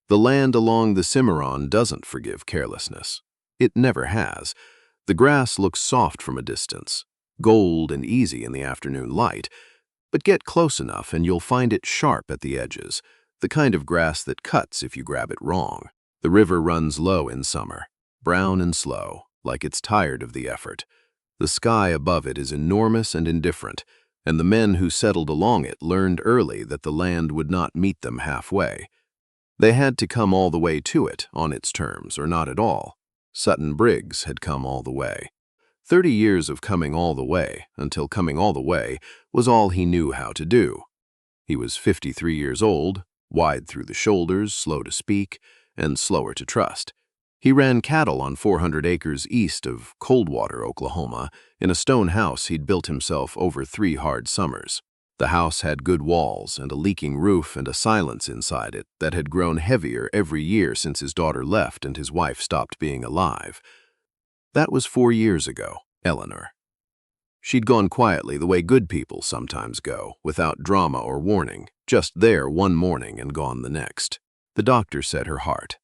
The land along the Cimarron doesn't forgive carelessness. It never has. The grass looks soft from a distance, gold and easy in the afternoon light, but get close enough and you'll find it sharp at the edges, the kind of grass that cuts if you grab it wrong. The river runs low in summer, brown and slow, like it's tired of the effort. The sky above it is enormous and indifferent, and the men who settled along it learned early that the land would not meet them halfway. They had to come all the way to it on its terms, or not at all. Sutton Briggs had come all the way. 30 years of coming all the way, until coming all the way was all he knew how to do. He was 53 years old, wide through the shoulders, slow to speak, and slower to trust. He ran cattle on 400 acres east of Coldwater, Oklahoma, in a stone house he'd built himself over 3 hard summers. The house had good walls and a leaking roof and a silence inside it that had grown heavier every year since his daughter left and his wife stopped being alive. That was 4 years ago, Eleanor. She'd gone quietly the way good people sometimes go, without drama or warning, just there one morning and gone the next. The doctor said her heart.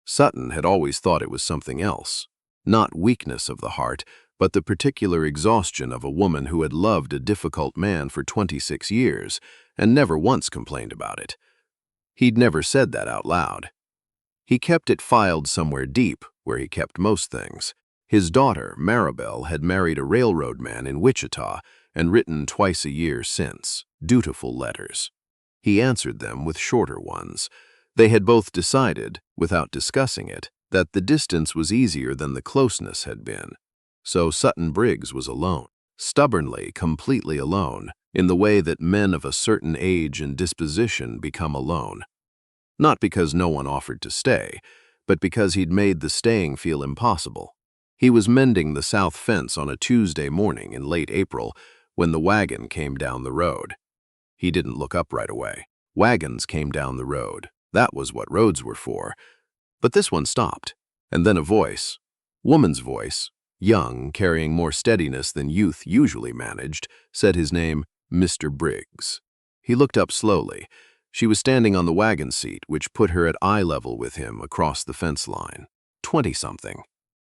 Sutton had always thought it was something else, not weakness of the heart, but the particular exhaustion of a woman who had loved a difficult man for 26 years and never once complained about it. He'd never said that out loud. He kept it filed somewhere deep, where he kept most things. His daughter, Maribel, had married a railroad man in Wichita and written twice a year since, dutiful letters. He answered them with shorter ones. They had both decided, without discussing it, that the distance was easier than the closeness had been. So Sutton Briggs was alone, stubbornly, completely alone, in the way that men of a certain age and disposition become alone. Not because no one offered to stay, but because he'd made the staying feel impossible. He was mending the south fence on a Tuesday morning in late April when the wagon came down the road. He didn't look up right away. Wagons came down the road. That was what roads were for. But this one stopped, and then a voice, woman's voice, young, carrying more steadiness than youth usually managed, said his name, Mr. Briggs. He looked up slowly. She was standing on the wagon seat, which put her at eye level with him across the fence line. 20-something.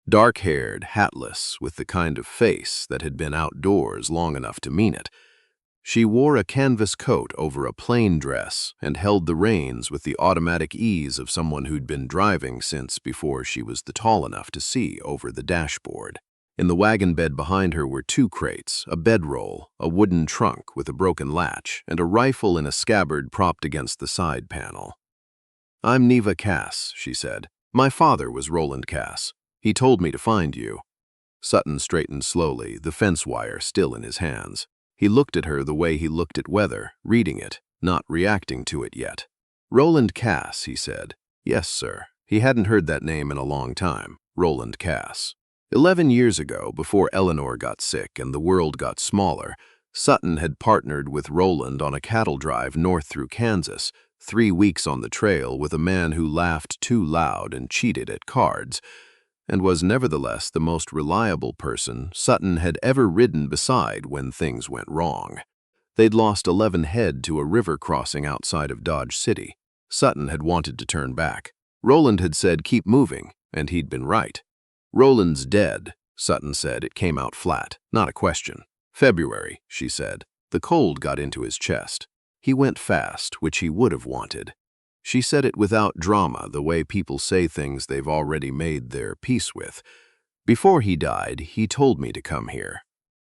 Dark-haired, hatless, with the kind of face that had been outdoors long enough to mean it. She wore a canvas coat over a plain dress and held the reins with the automatic ease of someone who'd been driving since before she was tall enough to see over the dashboard. In the wagon bed behind her were 2 crates, a bedroll, a wooden trunk with a broken latch, and a rifle in a scabbard propped against the side panel. "I'm Neva Cass," she said. "My father was Roland Cass. He told me to find you." Sutton straightened slowly, the fence wire still in his hands. He looked at her the way he looked at weather, reading it, not reacting to it yet. "Roland Cass," he said. "Yes, sir." He hadn't heard that name in a long time. Roland Cass. 11 years ago, before Eleanor got sick and the world got smaller, Sutton had partnered with Roland on a cattle drive north through Kansas, 3 weeks on the trail with a man who laughed too loud and cheated at cards, and was nevertheless the most reliable person Sutton had ever ridden beside when things went wrong. They'd lost 11 head to a river crossing outside of Dodge City. Sutton had wanted to turn back. Roland had said keep moving, and he'd been right. "Roland's dead," Sutton said. It came out flat, not a question. "February," she said. The cold got into his chest. He went fast, which he would have wanted. She said it without drama, the way people say things they've already made their peace with. "Before he died, he told me to come here.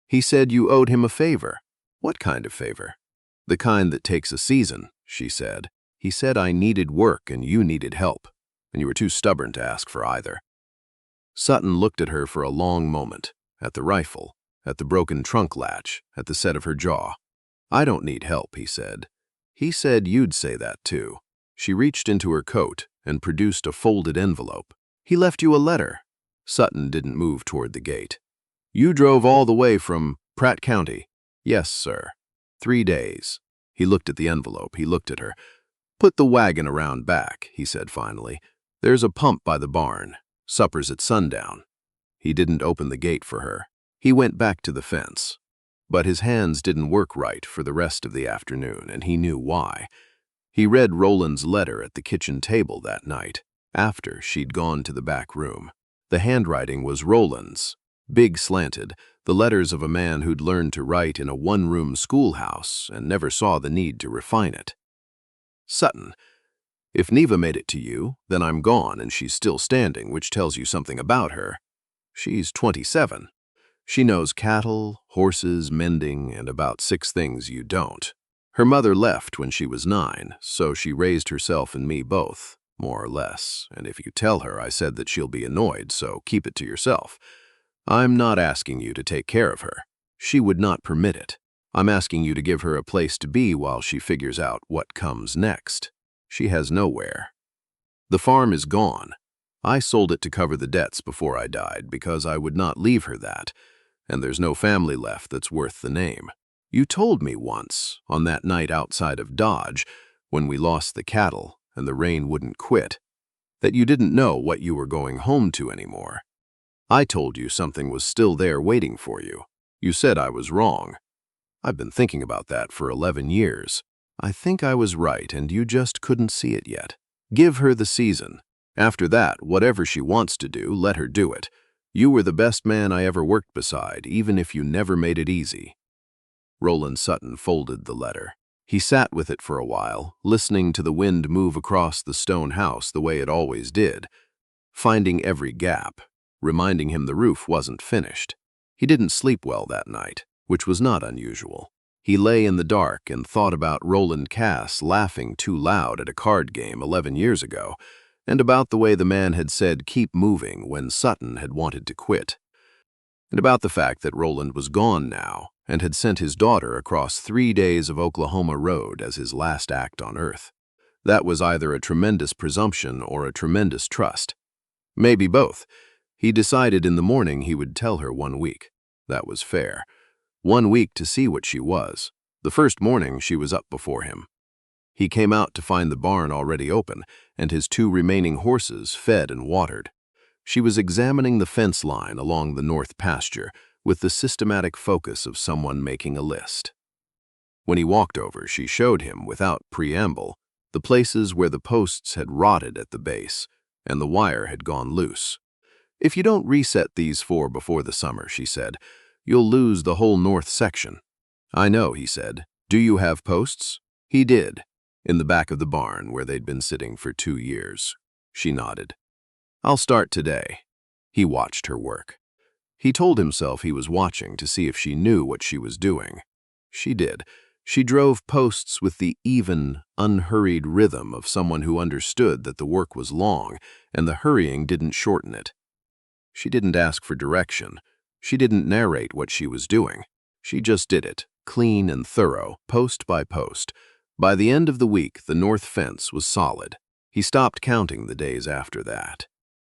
He said you owed him a favor." "What kind of favor?" "The kind that takes a season," she said. "He said I needed work and you needed help, and you were too stubborn to ask for either." Sutton looked at her for a long moment, at the rifle, at the broken trunk latch, at the set of her jaw. "I don't need help," he said. "He said you'd say that too." She reached into her coat and produced a folded envelope. "He left you a letter." Sutton didn't move toward the gate. "You drove all the way from Pratt County?" "Yes, sir." 3 days. He looked at the envelope. He looked at her. "Put the wagon around back," he said finally. "There's a pump by the barn. Supper's at sundown." He didn't open the gate for her. He went back to the fence. But his hands didn't work right for the rest of the afternoon, and he knew why. He read Roland's letter at the kitchen table that night, after she'd gone to the back room. The handwriting was Roland's, big slanted, the letters of a man who'd learned to write in a one-room schoolhouse and never saw the need to refine it. Sutton, if Neva made it to you, then I'm gone and she's still standing, which tells you something about her. She's 27. She knows cattle, horses, mending, and about 6 things you don't. Her mother left when she was 9, so she raised herself and me both, more or less, and if you tell her I said that she'll be annoyed, so keep it to yourself. I'm not asking you to take care of her. She would not permit it. I'm asking you to give her a place to be while she figures out what comes next. She has nowhere. The farm is gone. I sold it to cover the debts before I died because I would not leave her that, and there's no family left that's worth the name. You told me once, on that night outside of Dodge, when we lost the cattle and the rain wouldn't quit, that you didn't know what you were going home to anymore. I told you something was still there waiting for you. You said I was wrong. I've been thinking about that for 11 years. I think I was right and you just couldn't see it yet. Give her the season. After that, whatever she wants to do, let her do it. You were the best man I ever worked beside, even if you never made it easy. Roland Sutton folded the letter. He sat with it for a while, listening to the wind move across the stone house the way it always did, finding every gap, reminding him the roof wasn't finished. He didn't sleep well that night, which was not unusual. He lay in the dark and thought about Neva Cass laughing too loud at a card game 11 years ago, and about the way the man had said keep moving when Sutton had wanted to quit, and about the fact that Roland was gone now and had sent his daughter across 3 days of Oklahoma road as his last act on earth. That was either a tremendous presumption or a tremendous trust. Maybe both. He decided in the morning he would tell her 1 week. That was fair. 1 week to see what she was. The first morning she was up before him. He came out to find the barn already open and his 2 remaining horses fed and watered. She was examining the fence line along the north pasture with the systematic focus of someone making a list. When he walked over, she showed him, without preamble, the places where the posts had rotted at the base and the wire had gone loose. If you don't reset these 4 before the summer, she said, you'll lose the whole north section. I know, he said. Do you have posts? He did, in the back of the barn where they'd been sitting for 2 years. She nodded. I'll start today. He watched her work. He told himself he was watching to see if she knew what she was doing. She did. She drove posts with the even, unhurried rhythm of someone who understood that the work was long and the hurrying didn't shorten it. She didn't ask for direction. She didn't narrate what she was doing. She just did it, clean and thorough, post by post. By the end of the week, the north fence was solid. He stopped counting the days after that.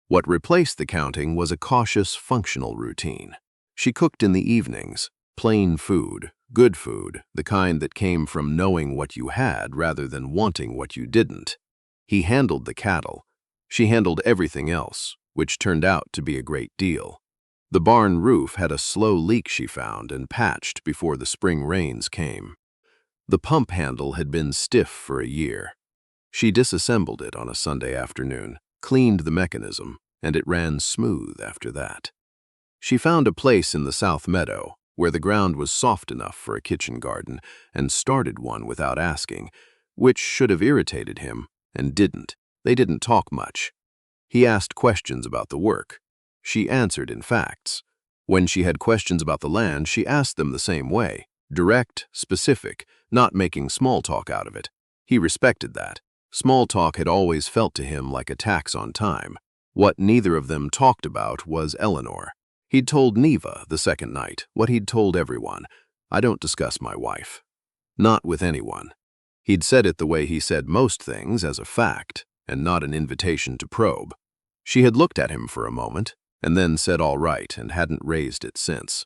What replaced the counting was a cautious, functional routine. She cooked in the evenings, plain food, good food, the kind that came from knowing what you had rather than wanting what you didn't. He handled the cattle. She handled everything else, which turned out to be a great deal. The barn roof had a slow leak she found and patched before the spring rains came. The pump handle had been stiff for a year. She disassembled it on a Sunday afternoon, cleaned the mechanism, and it ran smooth after that. She found a place in the south meadow where the ground was soft enough for a kitchen garden and started one without asking, which should have irritated him and didn't. They didn't talk much. He asked questions about the work. She answered in facts. When she had questions about the land, she asked them the same way, direct, specific, not making small talk out of it. He respected that. Small talk had always felt to him like a tax on time. What neither of them talked about was Eleanor. He'd told Neva the second night what he'd told everyone. I don't discuss my wife. Not with anyone. He'd said it the way he said most things, as a fact, and not an invitation to probe. She had looked at him for a moment, and then said all right and hadn't raised it since.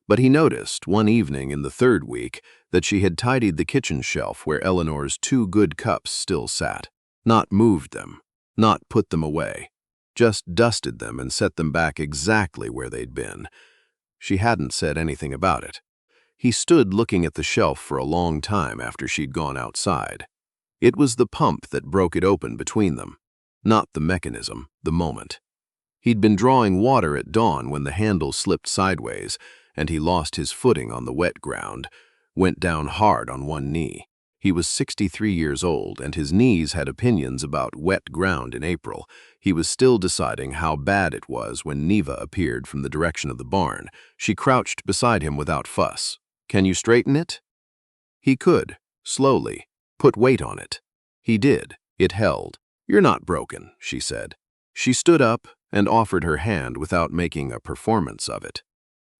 But he noticed one evening in the 3rd week that she had tidied the kitchen shelf where Eleanor's 2 good cups still sat, not moved them, not put them away, just dusted them and set them back exactly where they'd been. She hadn't said anything about it. He stood looking at the shelf for a long time after she'd gone outside. It was the pump that broke it open between them, not the mechanism, the moment. He'd been drawing water at dawn when the handle slipped sideways, and he lost his footing on the wet ground, went down hard on one knee. He was 63 years old, and his knees had opinions about wet ground in April. He was still deciding how bad it was when Neva appeared from the direction of the barn. She crouched beside him without fuss. "Can you straighten it?" He could, slowly, put weight on it. He did. It held. "You're not broken," she said. She stood up and offered her hand without making a performance of it.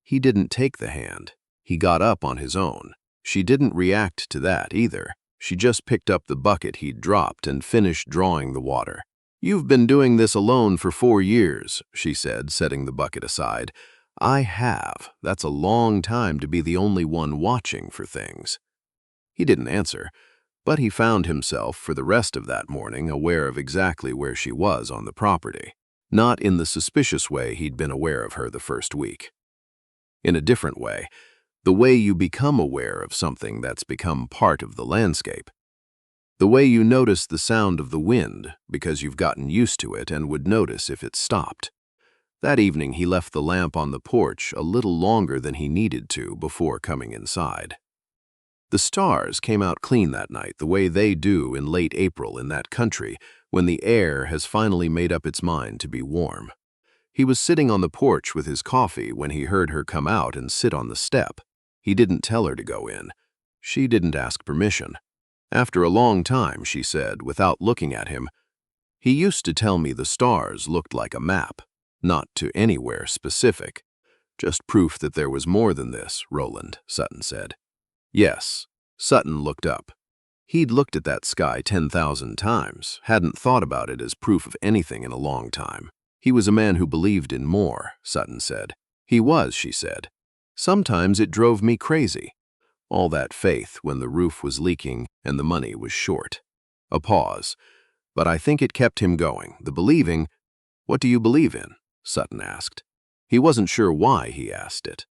He didn't take the hand. He got up on his own. She didn't react to that either. She just picked up the bucket he'd dropped and finished drawing the water. "You've been doing this alone for 4 years, she said, setting the bucket aside. "I have. That's a long time to be the only one watching for things." He didn't answer, but he found himself for the rest of that morning aware of exactly where she was on the property. Not in the suspicious way he'd been aware of her the first week. In a different way. The way you become aware of something that's become part of the landscape. The way you notice the sound of the wind because you've gotten used to it and would notice if it stopped. That evening he left the lamp on the porch a little longer than he needed to before coming inside. The stars came out clean that night the way they do in late April in that country when the air has finally made up its mind to be warm. He was sitting on the porch with his coffee when he heard her come out and sit on the step. He didn't tell her to go in. She didn't ask permission. After a long time, she said, without looking at him, "He used to tell me the stars looked like a map, not to anywhere specific. Just proof that there was more than this, Roland," Sutton said. Yes, Sutton looked up. He'd looked at that sky 10,000 times, hadn't thought about it as proof of anything in a long time. He was a man who believed in more, Sutton said. He was, she said. Sometimes it drove me crazy. All that faith when the roof was leaking and the money was short. A pause. But I think it kept him going, the believing. "What do you believe in?" Sutton asked. He wasn't sure why he asked it.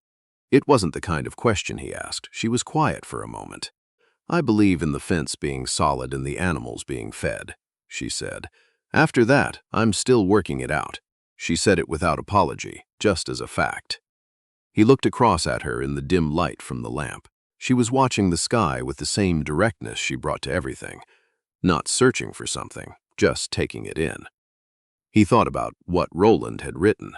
It wasn't the kind of question he asked. She was quiet for a moment. "I believe in the fence being solid and the animals being fed," she said. "After that, I'm still working it out." She said it without apology, just as a fact. He looked across at her in the dim light from the lamp. She was watching the sky with the same directness she brought to everything, not searching for something, just taking it in. He thought about what Roland had written.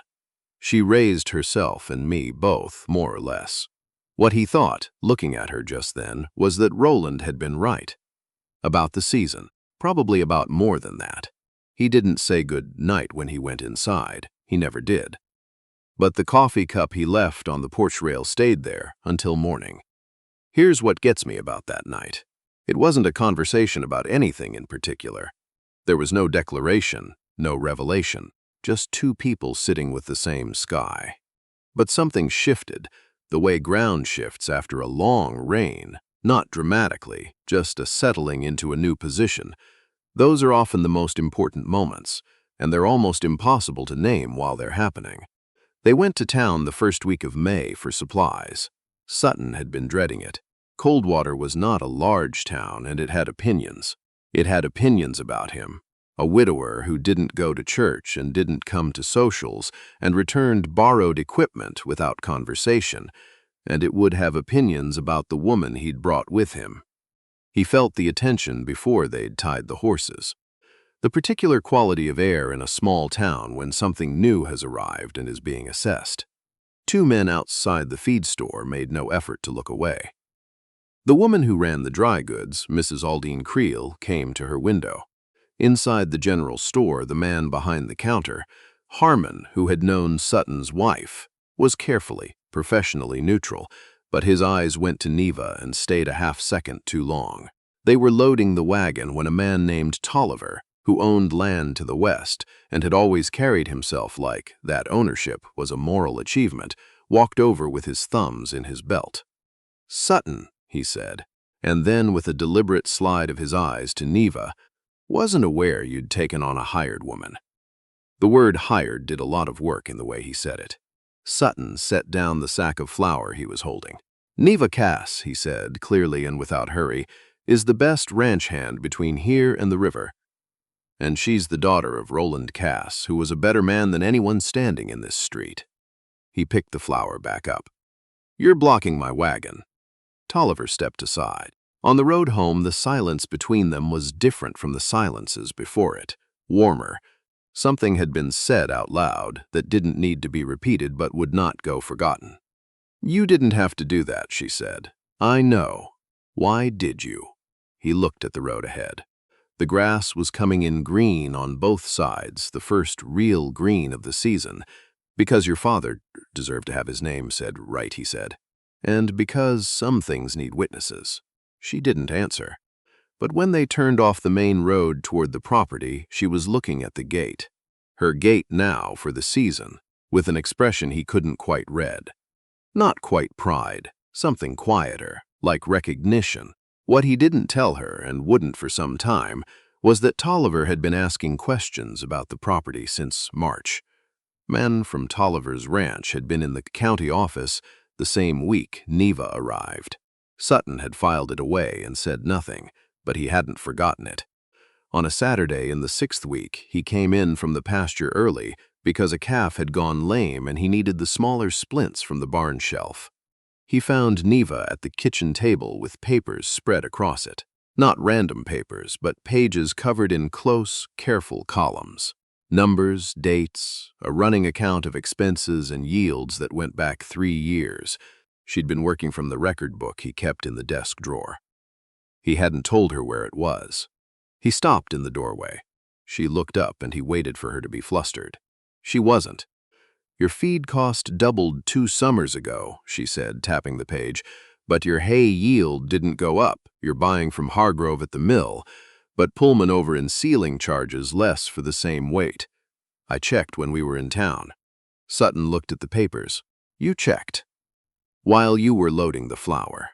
She raised herself and me both, more or less. What he thought, looking at her just then, was that Roland had been right. About the season, probably about more than that. He didn't say good night when he went inside. He never did. But the coffee cup he left on the porch rail stayed there until morning. Here's what gets me about that night. It wasn't a conversation about anything in particular. There was no declaration, no revelation, just two people sitting with the same sky. But something shifted, the way ground shifts after a long rain, not dramatically, just a settling into a new position. Those are often the most important moments, and they're almost impossible to name while they're happening. They went to town the first week of May for supplies. Sutton had been dreading it. Coldwater was not a large town, and it had opinions. It had opinions about him. A widower who didn't go to church and didn't come to socials and returned borrowed equipment without conversation, and it would have opinions about the woman he'd brought with him. He felt the attention before they'd tied the horses. The particular quality of air in a small town when something new has arrived and is being assessed. Two men outside the feed store made no effort to look away. The woman who ran the dry goods, Mrs. Aldine Creel, came to her window. Inside the general store, the man behind the counter, Harmon, who had known Sutton's wife, was carefully, professionally neutral, but his eyes went to Neva and stayed a half-second too long. They were loading the wagon when a man named Tolliver, who owned land to the west and had always carried himself like that ownership was a moral achievement, walked over with his thumbs in his belt. "Sutton," he said, and then with a deliberate slide of his eyes to Neva, "wasn't aware you'd taken on a hired woman." The word hired did a lot of work in the way he said it. Sutton set down the sack of flour he was holding. "Neva Cass," he said, clearly and without hurry, is the best ranch hand between here and the river. And she's the daughter of Roland Cass, who was a better man than anyone standing in this street. He picked the flower back up. You're blocking my wagon. Tolliver stepped aside. On the road home, the silence between them was different from the silences before it, warmer. Something had been said out loud that didn't need to be repeated but would not go forgotten. You didn't have to do that, she said. I know. Why did you? He looked at the road ahead. The grass was coming in green on both sides, the first real green of the season. Because your father deserved to have his name said right, he said. And because some things need witnesses. She didn't answer. But when they turned off the main road toward the property, she was looking at the gate. Her gate now for the season, with an expression he couldn't quite read. Not quite pride, something quieter, like recognition. What he didn't tell her, and wouldn't for some time, was that Tolliver had been asking questions about the property since March. Men from Tolliver's ranch had been in the county office the same week Neva arrived. Sutton had filed it away and said nothing, but he hadn't forgotten it. On a Saturday in the 6th week, he came in from the pasture early because a calf had gone lame and he needed the smaller splints from the barn shelf. He found Neva at the kitchen table with papers spread across it. Not random papers, but pages covered in close, careful columns. Numbers, dates, a running account of expenses and yields that went back 3 years. She'd been working from the record book he kept in the desk drawer. He hadn't told her where it was. He stopped in the doorway. She looked up and he waited for her to be flustered. She wasn't. Your feed cost doubled 2 summers ago, she said, tapping the page, but your hay yield didn't go up. You're buying from Hargrove at the mill, but Pullman over in Sealing charges less for the same weight. I checked when we were in town. Sutton looked at the papers. You checked. While you were loading the flour.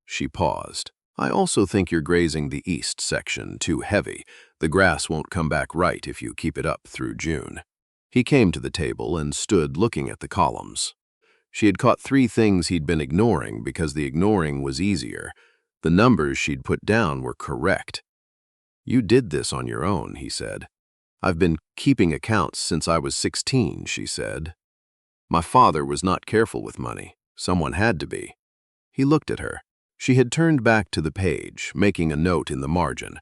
She paused. I also think you're grazing the east section too heavy. The grass won't come back right if you keep it up through June. He came to the table and stood looking at the columns. She had caught 3 things he'd been ignoring because the ignoring was easier. The numbers she'd put down were correct. You did this on your own, he said. I've been keeping accounts since I was 16, she said. My father was not careful with money. Someone had to be. He looked at her. She had turned back to the page, making a note in the margin.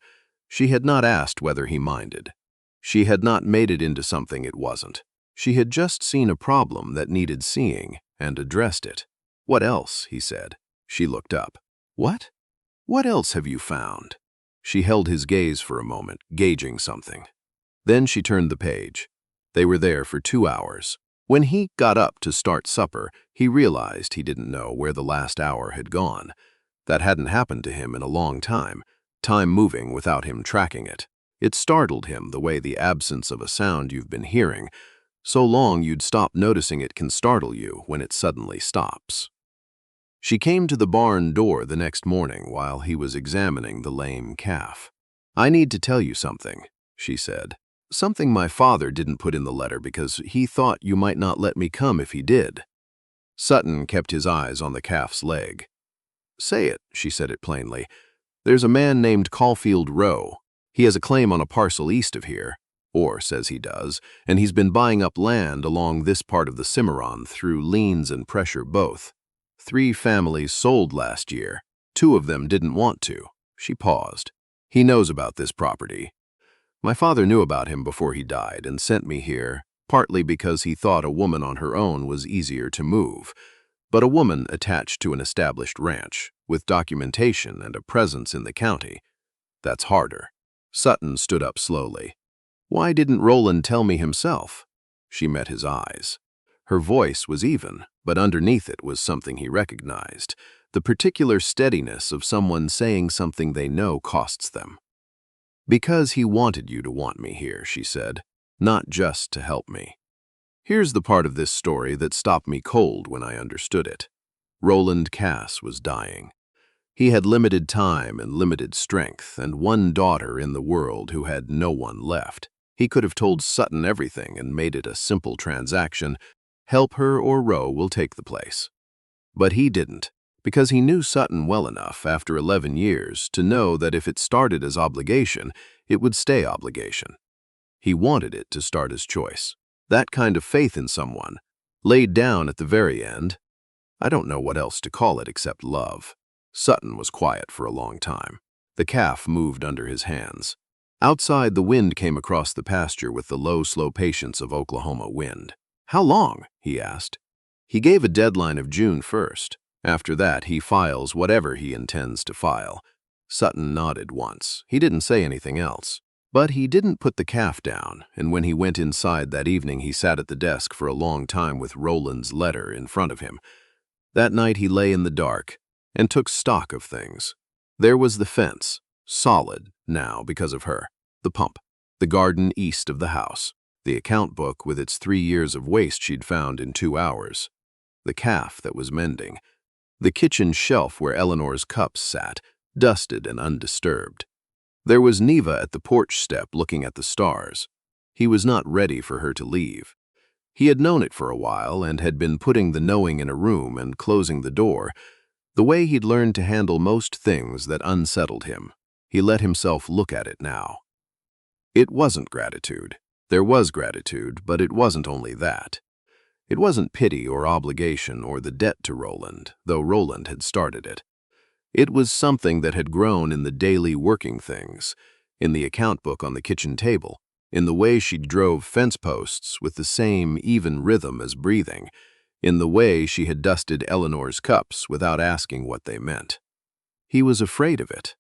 She had not asked whether he minded. She had not made it into something it wasn't. She had just seen a problem that needed seeing and addressed it. What else, he said. She looked up. What? What else have you found? She held his gaze for a moment, gauging something. Then she turned the page. They were there for 2 hours. When he got up to start supper, he realized he didn't know where the last hour had gone. That hadn't happened to him in a long time moving without him tracking it. It startled him the way the absence of a sound you've been hearing. So long you'd stop noticing it can startle you when it suddenly stops. She came to the barn door the next morning while he was examining the lame calf. I need to tell you something, she said. Something my father didn't put in the letter because he thought you might not let me come if he did. Sutton kept his eyes on the calf's leg. Say it, she said it plainly. There's a man named Caulfield Rowe. He has a claim on a parcel east of here, or says he does, and he's been buying up land along this part of the Cimarron through liens and pressure both. 3 families sold last year. 2 of them didn't want to. She paused. He knows about this property. My father knew about him before he died and sent me here, partly because he thought a woman on her own was easier to move, but a woman attached to an established ranch, with documentation and a presence in the county, that's harder. Sutton stood up slowly. Why didn't Roland tell me himself? She met his eyes. Her voice was even, but underneath it was something he recognized, the particular steadiness of someone saying something they know costs them. Because he wanted you to want me here, she said, not just to help me. Here's the part of this story that stopped me cold when I understood it. Roland Cass was dying. He had limited time and limited strength, and 1 daughter in the world who had no one left. He could have told Sutton everything and made it a simple transaction. Help her or Roe will take the place. But he didn't, because he knew Sutton well enough after 11 years to know that if it started as obligation, it would stay obligation. He wanted it to start as choice. That kind of faith in someone, laid down at the very end. I don't know what else to call it except love. Sutton was quiet for a long time. The calf moved under his hands. Outside, the wind came across the pasture with the low, slow patience of Oklahoma wind. "How long?" he asked. He gave a deadline of June 1st. After that, he files whatever he intends to file. Sutton nodded once. He didn't say anything else. But he didn't put the calf down, and when he went inside that evening, he sat at the desk for a long time with Roland's letter in front of him. That night he lay in the dark and took stock of things. There was the fence, solid now because of her, the pump, the garden east of the house, the account book with its 3 years of waste she'd found in 2 hours, the calf that was mending, the kitchen shelf where Eleanor's cups sat, dusted and undisturbed. There was Neva at the porch step looking at the stars. He was not ready for her to leave. He had known it for a while and had been putting the knowing in a room and closing the door, the way he'd learned to handle most things that unsettled him. He let himself look at it now. It wasn't gratitude. There was gratitude, but it wasn't only that. It wasn't pity or obligation or the debt to Roland, though Roland had started it. It was something that had grown in the daily working things, in the account book on the kitchen table, in the way she drove fence posts with the same even rhythm as breathing, in the way she had dusted Eleanor's cups without asking what they meant. He was afraid of it.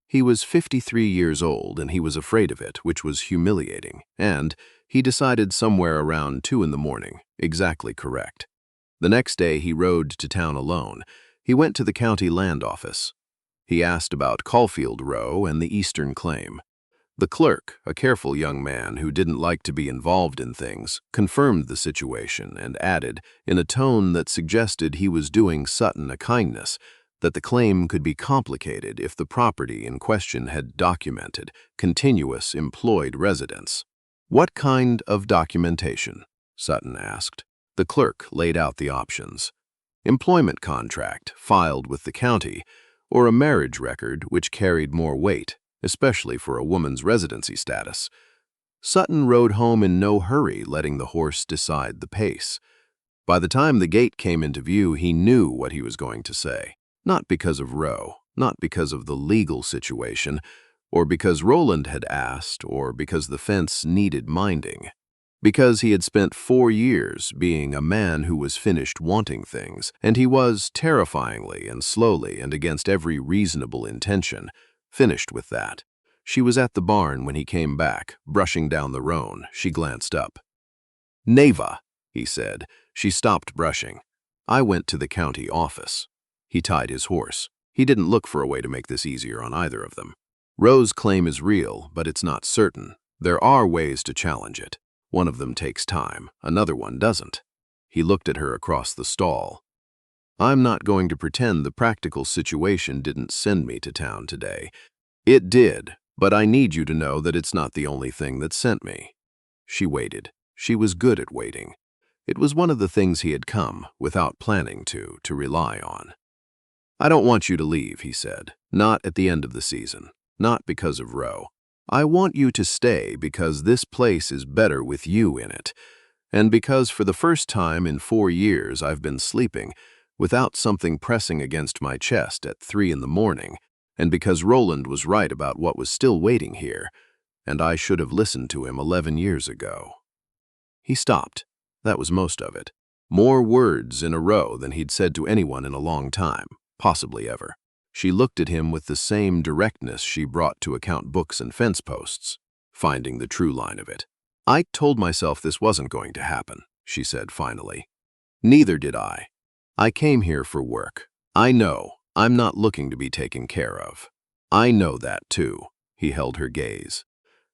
He was 53 years old and he was afraid of it, which was humiliating, and he decided somewhere around 2 in the morning, exactly correct. The next day he rode to town alone. He went to the county land office. He asked about Caulfield Row and the Eastern claim. The clerk, a careful young man who didn't like to be involved in things, confirmed the situation and added, in a tone that suggested he was doing Sutton a kindness, that the claim could be complicated if the property in question had documented, continuous employed residence. "What kind of documentation?" Sutton asked. The clerk laid out the options. Employment contract filed with the county, or a marriage record which carried more weight, especially for a woman's residency status. Sutton rode home in no hurry, letting the horse decide the pace. By the time the gate came into view, he knew what he was going to say. Not because of Roe, not because of the legal situation, or because Roland had asked, or because the fence needed minding. Because he had spent 4 years being a man who was finished wanting things, and he was, terrifyingly and slowly and against every reasonable intention, finished with that. She was at the barn when he came back, brushing down the roan. She glanced up. "Neva," he said. She stopped brushing. "I went to the county office." He tied his horse. He didn't look for a way to make this easier on either of them. Roe's claim is real, but it's not certain. There are ways to challenge it. One of them takes time, another one doesn't. He looked at her across the stall. "I'm not going to pretend the practical situation didn't send me to town today. It did, but I need you to know that it's not the only thing that sent me." She waited. She was good at waiting. It was one of the things he had come, without planning to rely on. "I don't want you to leave," he said. "Not at the end of the season. Not because of Roe. I want you to stay because this place is better with you in it, and because for the first time in 4 years I've been sleeping without something pressing against my chest at 3 in the morning, and because Roland was right about what was still waiting here, and I should have listened to him 11 years ago." He stopped. That was most of it. More words in a row than he'd said to anyone in a long time, possibly ever. She looked at him with the same directness she brought to account books and fence posts, finding the true line of it. "I told myself this wasn't going to happen," she said finally. "Neither did I. I came here for work. I know I'm not looking to be taken care of. I know that too." He held her gaze.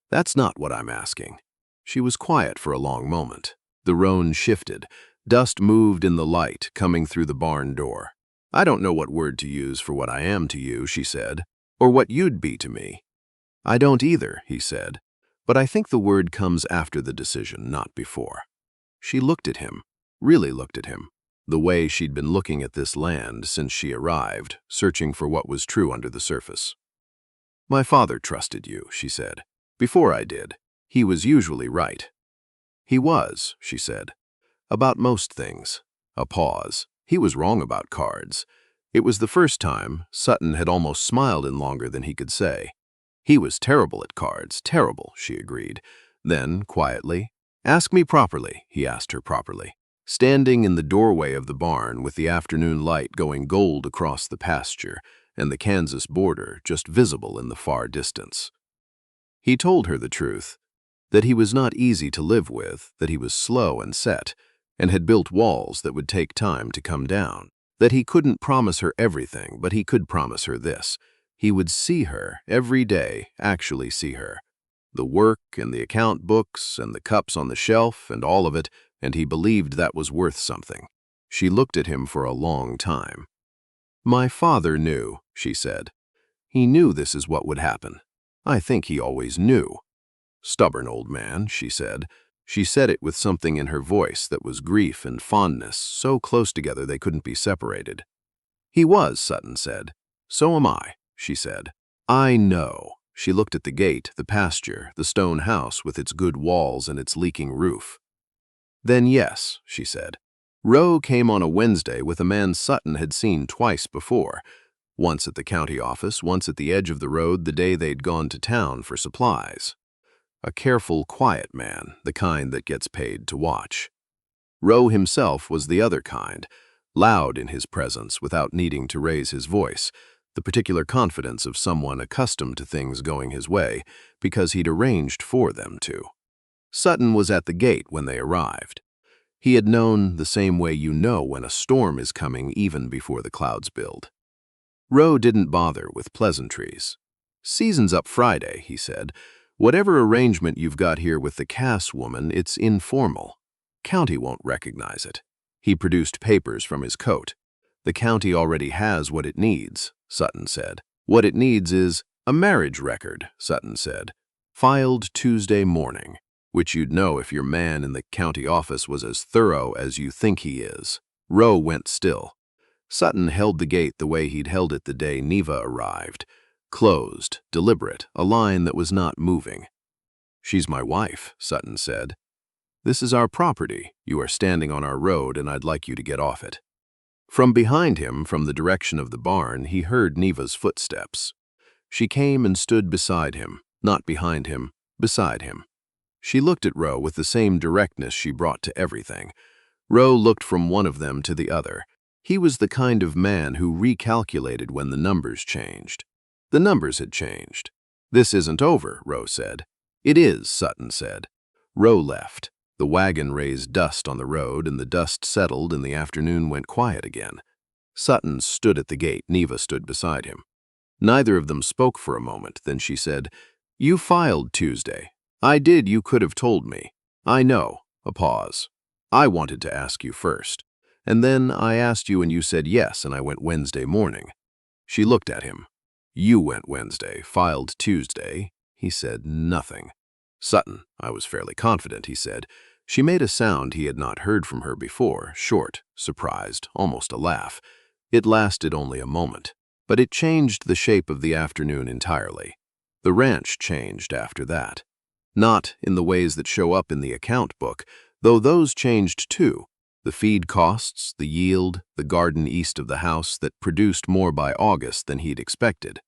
"That's not what I'm asking." She was quiet for a long moment. The roan shifted. Dust moved in the light, coming through the barn door. "I don't know what word to use for what I am to you," she said, "or what you'd be to me." "I don't either," he said, "but I think the word comes after the decision, not before." She looked at him, really looked at him. the way she'd been looking at this land since she arrived, searching for what was true under the surface. "My father trusted you," she said. "Before I did. He was usually right." "He was," she said. "About most things." A pause. He was wrong about cards. It was the first time Sutton had almost smiled in longer than he could say. "He was terrible at cards, terrible," she agreed. Then, quietly, "Ask me properly," he asked her properly. Standing in the doorway of the barn with the afternoon light going gold across the pasture and the Kansas border just visible in the far distance. He told her the truth, that he was not easy to live with, that he was slow and set, and had built walls that would take time to come down, that he couldn't promise her everything, but he could promise her this. He would see her every day, actually see her. The work and the account books and the cups on the shelf and all of it, and he believed that was worth something. She looked at him for a long time. "My father knew," she said. "He knew this is what would happen. I think he always knew." "Stubborn old man," she said. She said it with something in her voice that was grief and fondness, so close together they couldn't be separated. "He was," Sutton said. "So am I," she said. "I know." She looked at the gate, the pasture, the stone house with its good walls and its leaking roof. "Then yes," she said. "Roe came on a Wednesday with a man Sutton had seen twice before, once at the county office, once at the edge of the road the day they'd gone to town for supplies. A careful, quiet man, the kind that gets paid to watch. Roe himself was the other kind, loud in his presence without needing to raise his voice, the particular confidence of someone accustomed to things going his way because he'd arranged for them to. Sutton was at the gate when they arrived. He had known the same way you know when a storm is coming even before the clouds build. Roe didn't bother with pleasantries. "Season's up Friday," he said. "Whatever arrangement you've got here with the Cass woman, it's informal. County won't recognize it." He produced papers from his coat. "The county already has what it needs," Sutton said. "What it needs is a marriage record," Sutton said. "Filed Tuesday morning, which you'd know if your man in the county office was as thorough as you think he is." Roe went still. Sutton held the gate the way he'd held it the day Neva arrived. Closed, deliberate, a line that was not moving. "She's my wife," Sutton said. "This is our property. You are standing on our road, and I'd like you to get off it." From behind him, from the direction of the barn, he heard Neva's footsteps. She came and stood beside him, not behind him, beside him. She looked at Roe with the same directness she brought to everything. Roe looked from one of them to the other. He was the kind of man who recalculated when the numbers changed. The numbers had changed. "This isn't over," Roe said. "It is," Sutton said. Roe left. The wagon raised dust on the road, and the dust settled, and the afternoon went quiet again. Sutton stood at the gate. Neva stood beside him. Neither of them spoke for a moment. Then she said, "You filed Tuesday." "I did. You could have told me." "I know." A pause. "I wanted to ask you first. And then I asked you and you said yes, and I went Wednesday morning." She looked at him. "You went Wednesday, filed Tuesday." He said nothing. "Sutton, I was fairly confident," he said. She made a sound he had not heard from her before, short, surprised, almost a laugh. It lasted only a moment, but it changed the shape of the afternoon entirely. The ranch changed after that. Not in the ways that show up in the account book, though those changed too. The feed costs, the yield, the garden east of the house that produced more by August than he'd expected.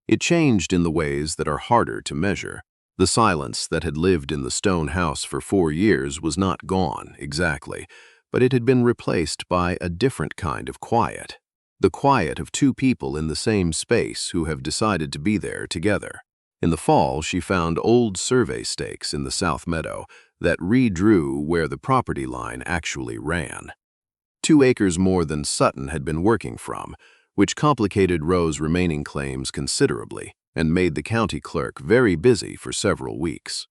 It changed in the ways that are harder to measure. The silence that had lived in the stone house for 4 years was not gone, exactly, but it had been replaced by a different kind of quiet. The quiet of two people in the same space who have decided to be there together. In the fall, she found old survey stakes in the south meadow that redrew where the property line actually ran. 2 acres more than Sutton had been working from, which complicated Roe's remaining claims considerably and made the county clerk very busy for several weeks.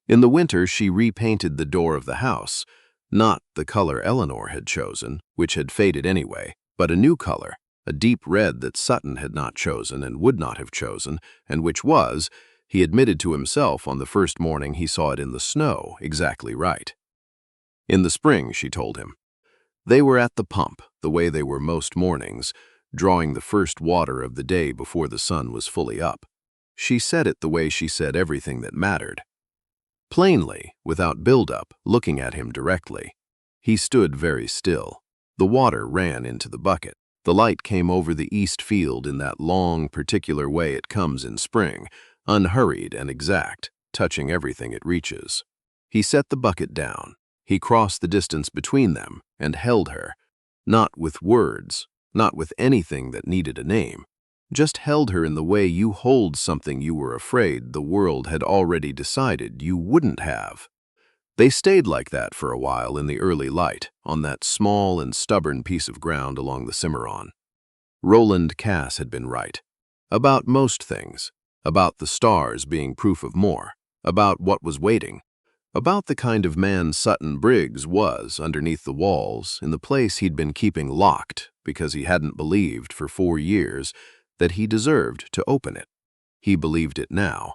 In the winter, she repainted the door of the house, not the color Eleanor had chosen, which had faded anyway, but a new color, a deep red that Sutton had not chosen and would not have chosen, and which was, he admitted to himself on the first morning he saw it in the snow, exactly right. In the spring, she told him. They were at the pump, the way they were most mornings, drawing the first water of the day before the sun was fully up. She said it the way she said everything that mattered. Plainly, without build-up, looking at him directly. He stood very still. The water ran into the bucket. The light came over the east field in that long, particular way it comes in spring, unhurried and exact, touching everything it reaches. He set the bucket down. He crossed the distance between them and held her, not with words, not with anything that needed a name, just held her in the way you hold something you were afraid the world had already decided you wouldn't have. They stayed like that for a while in the early light, on that small and stubborn piece of ground along the Cimarron. Roland Cass had been right. About most things. About the stars being proof of more. About what was waiting. About the kind of man Sutton Briggs was underneath the walls in the place he'd been keeping locked because he hadn't believed for 4 years that he deserved to open it. He believed it now.